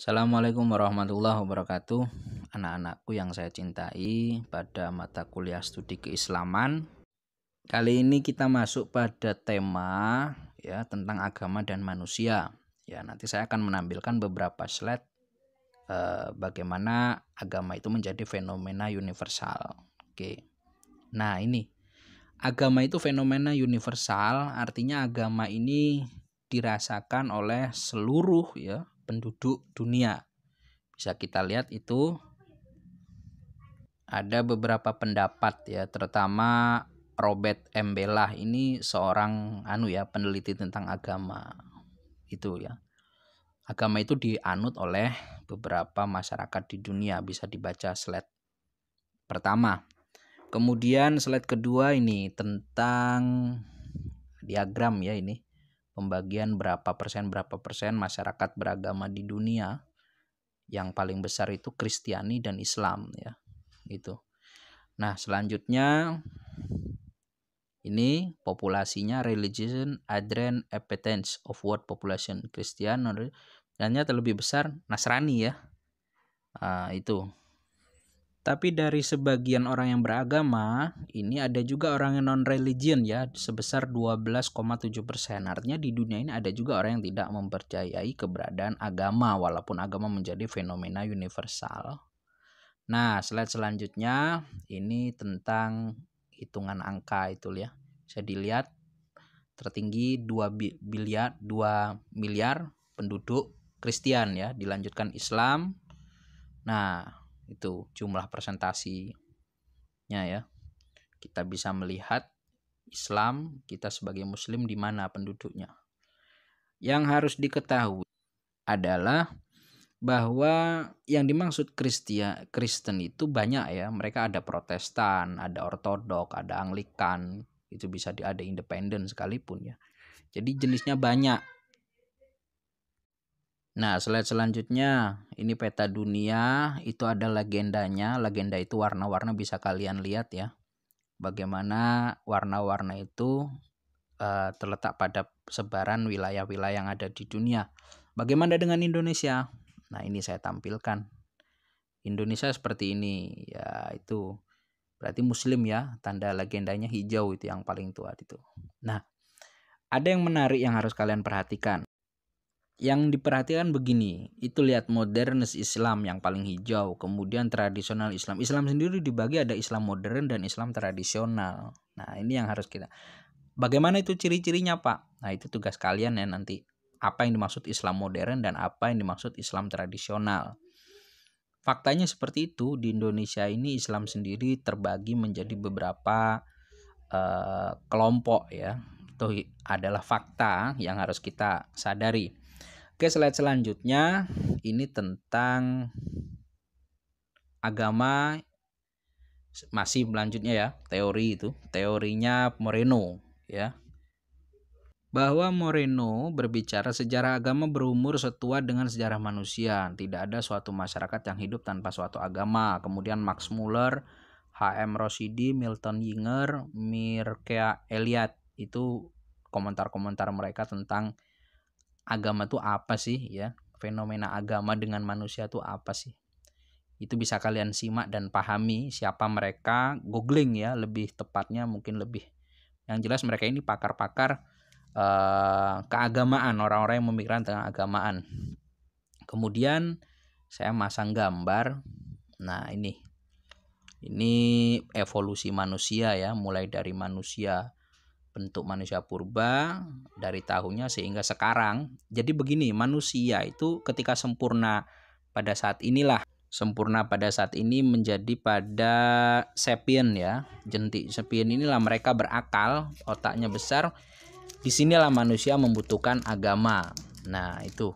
Assalamualaikum warahmatullahi wabarakatuh. Anak-anakku yang saya cintai, pada mata kuliah studi keislaman, kali ini kita masuk pada tema ya tentang agama dan manusia. Ya, nanti saya akan menampilkan beberapa slide bagaimana agama itu menjadi fenomena universal. Oke. Nah, ini agama itu fenomena universal, artinya agama ini dirasakan oleh seluruh ya penduduk dunia. Bisa kita lihat itu ada beberapa pendapat ya, terutama Robert M. Bellah ini seorang peneliti tentang agama. Itu ya. Agama itu dianut oleh beberapa masyarakat di dunia, bisa dibaca slide pertama. Kemudian slide kedua ini tentang diagram ya, ini pembagian berapa persen masyarakat beragama di dunia. Yang paling besar itu Kristiani dan Islam ya. Itu. Nah, selanjutnya ini populasinya religion adherent appetence of world population Kristen dan terlebih besar Nasrani ya. Itu. Tapi dari sebagian orang yang beragama, ini ada juga orang yang non-religion ya, sebesar 12,7%. Artinya di dunia ini ada juga orang yang tidak mempercayai keberadaan agama, walaupun agama menjadi fenomena universal. Nah, slide selanjutnya ini tentang hitungan angka itu ya. Bisa dilihat tertinggi 2 miliar penduduk Kristen ya, dilanjutkan Islam. Nah, itu jumlah presentasinya ya. Kita bisa melihat Islam, kita sebagai muslim di mana penduduknya. Yang harus diketahui adalah bahwa yang dimaksud Kristen itu banyak ya. Mereka ada Protestan, ada Ortodok, ada Anglikan, itu bisa ada independen sekalipun ya. Jadi jenisnya banyak. Nah, slide selanjutnya ini peta dunia, itu ada legendanya. Legenda itu warna-warna bisa kalian lihat ya. Bagaimana warna-warna itu terletak pada sebaran wilayah-wilayah yang ada di dunia. Bagaimana dengan Indonesia? Nah, ini saya tampilkan. Indonesia seperti ini ya, itu berarti muslim ya, tanda legendanya hijau itu yang paling tua itu. Nah, ada yang menarik yang harus kalian perhatikan. Yang diperhatikan begini, itu lihat modernis Islam yang paling hijau, kemudian tradisional Islam. Islam sendiri dibagi ada Islam modern dan Islam tradisional. Nah, ini yang harus kita. Bagaimana itu ciri-cirinya, Pak? Nah, itu tugas kalian ya nanti. Apa yang dimaksud Islam modern dan apa yang dimaksud Islam tradisional. Faktanya seperti itu, di Indonesia ini Islam sendiri terbagi menjadi beberapa kelompok ya. Itu adalah fakta yang harus kita sadari. Oke, slide selanjutnya ini tentang agama, masih selanjutnya ya, teori itu. Teorinya Moreno ya. Bahwa Moreno berbicara sejarah agama berumur setua dengan sejarah manusia. Tidak ada suatu masyarakat yang hidup tanpa suatu agama. Kemudian Max Muller, H.M. Rosidi, Milton Yinger, Mircea Eliade, itu komentar-komentar mereka tentang agama itu apa sih ya, fenomena agama dengan manusia itu apa sih. Itu bisa kalian simak dan pahami siapa mereka, googling ya lebih tepatnya, mungkin lebih. Yang jelas mereka ini pakar-pakar keagamaan, orang-orang yang memikirkan tentang agamaan. Kemudian saya masang gambar. Nah, ini evolusi manusia ya, mulai dari manusia, bentuk manusia purba dari tahunnya sehingga sekarang. Jadi begini, manusia itu ketika sempurna pada saat inilah, sempurna pada saat ini menjadi pada sapien ya, jentik sapien inilah mereka berakal, otaknya besar. Disinilah manusia membutuhkan agama. Nah, itu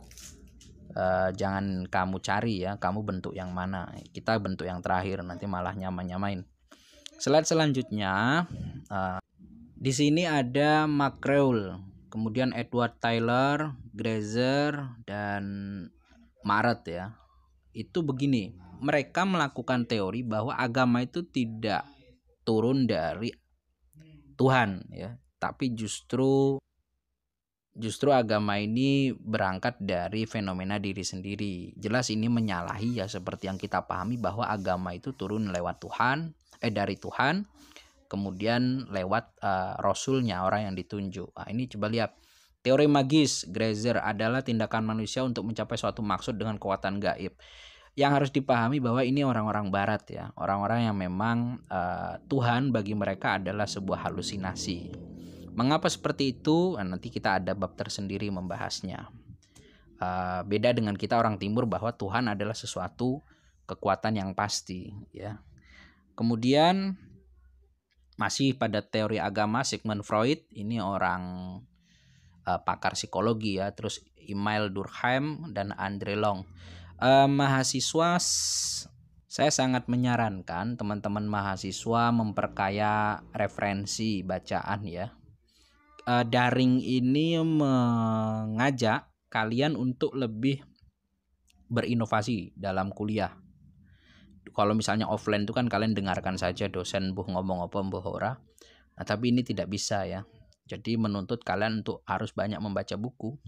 jangan kamu cari ya, kamu bentuk yang mana, kita bentuk yang terakhir, nanti malah nyamain. Slide selanjutnya di sini ada McCrewl, kemudian Edward Tyler, Grazer, dan Maret ya. Itu begini, mereka melakukan teori bahwa agama itu tidak turun dari Tuhan ya, tapi justru justru agama ini berangkat dari fenomena diri sendiri. Jelas ini menyalahi ya seperti yang kita pahami bahwa agama itu turun lewat Tuhan, dari Tuhan, kemudian lewat Rasulnya, orang yang ditunjuk. Nah, ini coba lihat. Teori magis Grazer adalah tindakan manusia untuk mencapai suatu maksud dengan kekuatan gaib. Yang harus dipahami bahwa ini orang-orang barat ya, orang-orang yang memang Tuhan bagi mereka adalah sebuah halusinasi. Mengapa seperti itu? Nah, nanti kita ada bab tersendiri membahasnya. Beda dengan kita orang timur bahwa Tuhan adalah sesuatu kekuatan yang pasti ya. Kemudian masih pada teori agama Sigmund Freud, ini orang pakar psikologi ya, terus Emile Durkheim dan Andre Long. Mahasiswa, saya sangat menyarankan teman-teman mahasiswa memperkaya referensi bacaan ya. Daring ini mengajak kalian untuk lebih berinovasi dalam kuliah. Kalau misalnya offline itu kan kalian dengarkan saja dosen ngomong apa ora. Nah, tapi ini tidak bisa ya. Jadi menuntut kalian untuk harus banyak membaca buku.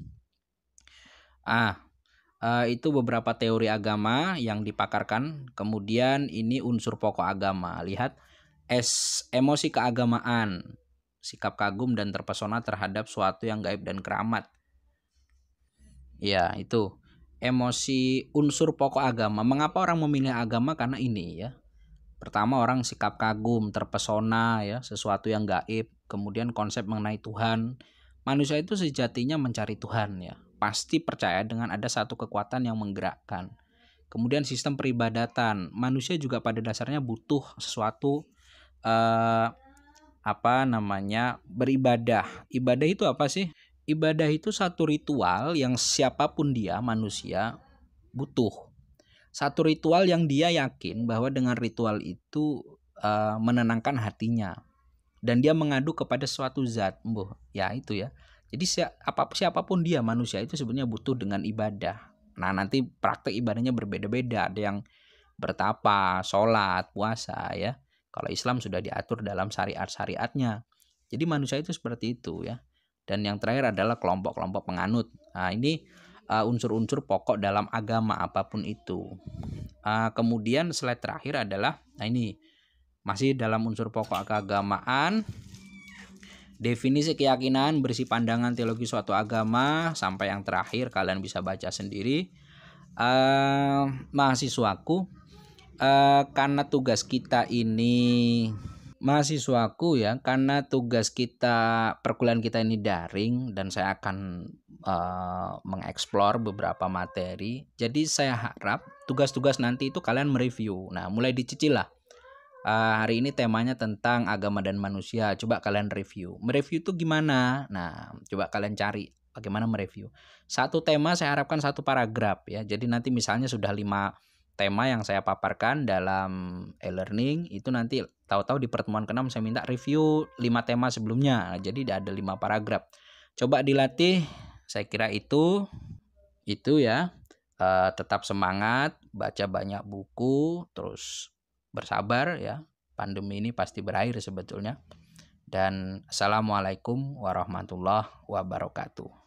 Itu beberapa teori agama yang dipakarkan. Kemudian ini unsur pokok agama. Lihat, emosi keagamaan, sikap kagum dan terpesona terhadap suatu yang gaib dan keramat. Ya, itu emosi unsur pokok agama. Mengapa orang memilih agama? Karena ini ya. Pertama, orang sikap kagum, terpesona ya, sesuatu yang gaib. Kemudian konsep mengenai Tuhan. Manusia itu sejatinya mencari Tuhan ya. Pasti percaya dengan ada satu kekuatan yang menggerakkan. Kemudian sistem peribadatan. Manusia juga pada dasarnya butuh sesuatu beribadah. Ibadah itu apa sih? Ibadah itu satu ritual yang siapapun dia, manusia, butuh. Satu ritual yang dia yakin bahwa dengan ritual itu menenangkan hatinya. Dan dia mengadu kepada suatu zat. Ya itu ya. Jadi siapapun dia, manusia itu sebenarnya butuh dengan ibadah. Nah, nanti praktek ibadahnya berbeda-beda. Ada yang bertapa, sholat, puasa ya. Kalau Islam sudah diatur dalam syariat-syariatnya. Jadi manusia itu seperti itu ya. Dan yang terakhir adalah kelompok-kelompok penganut. Nah, ini unsur-unsur pokok dalam agama apapun itu. Kemudian slide terakhir adalah, nah ini masih dalam unsur pokok keagamaan. Definisi keyakinan berisi pandangan teologi suatu agama, sampai yang terakhir kalian bisa baca sendiri. Mahasiswaku, karena tugas kita ini karena tugas kita perkuliahan kita ini daring dan saya akan mengeksplor beberapa materi. Jadi saya harap tugas-tugas nanti itu kalian mereview. Nah, mulai dicicil lah. Hari ini temanya tentang agama dan manusia. Coba kalian review. Mereview itu gimana? Nah, coba kalian cari bagaimana mereview. Satu tema saya harapkan satu paragraf ya. Jadi nanti misalnya sudah 5 tema yang saya paparkan dalam e-learning, itu nanti tahu-tahu di pertemuan ke-6 saya minta review 5 tema sebelumnya. Nah, jadi ada 5 paragraf. Coba dilatih. Saya kira itu ya. Tetap semangat, baca banyak buku, terus bersabar ya. Pandemi ini pasti berakhir sebetulnya. Dan assalamualaikum warahmatullahi wabarakatuh.